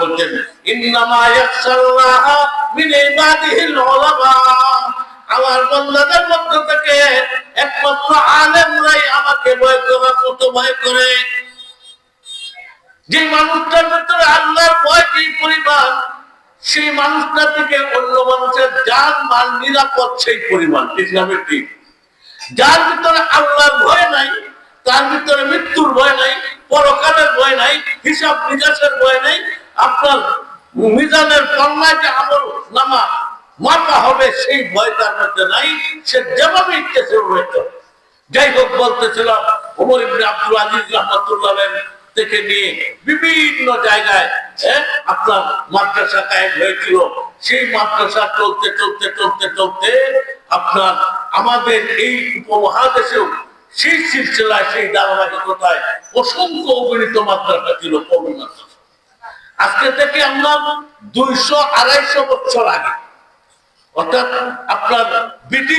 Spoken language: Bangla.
বলছেন ইন্নামা ইয়াখশাল্লাহ মিন ইবাদিহিল উলামা, আমার বান্দাদের মধ্য থেকে একমাত্র আলেমরাই আমাকে ভয় করার মতো ভয় করে। যে মানুষটার ভিতরে আল্লাহর ভয় কি পরিমাণ, সেই মানুষটা থেকে অন্য মানুষের জান মাল নিরাপদ সেই পরিমাণ। ইসলামের ঠিক যার ভিতরে আল্লাহর ভয় নাই, তার ভিতরে মৃত্যুর ভয় নাই, পরকালের ভয় নাই, হিসাব নিকাশের ভয় নাই, আপনার মিজানের পাল্লায় যে আমল নামা মাপা হবে সেই ভয় তার মধ্যে নাই, সে যেভাবে ইচ্ছে সেভাবে চলে। যাই হোক, বলতেছিলাম ওমর ইবনে আব্দুল আজিজ রাহমাতুল্লাহ থেকে নিয়ে বিভিন্ন জায়গায় আপনার মাদ্রাসা কায়েম হয়েছিল। সেই মাদ্রাসা চলতে চলতে চলতে চলতে আপনার আমাদের এই উপমহাদেশেও সেই সিলসিলায়, সেই ধারাবাহিকতায় অসংখ্য অগণিত মাদ্রাসা ছিল, কওমি মাদ্রাসা। আজকে থেকে আমরা 200-250 বছর আগে, অর্থাৎ আপনার ব্রিটিশ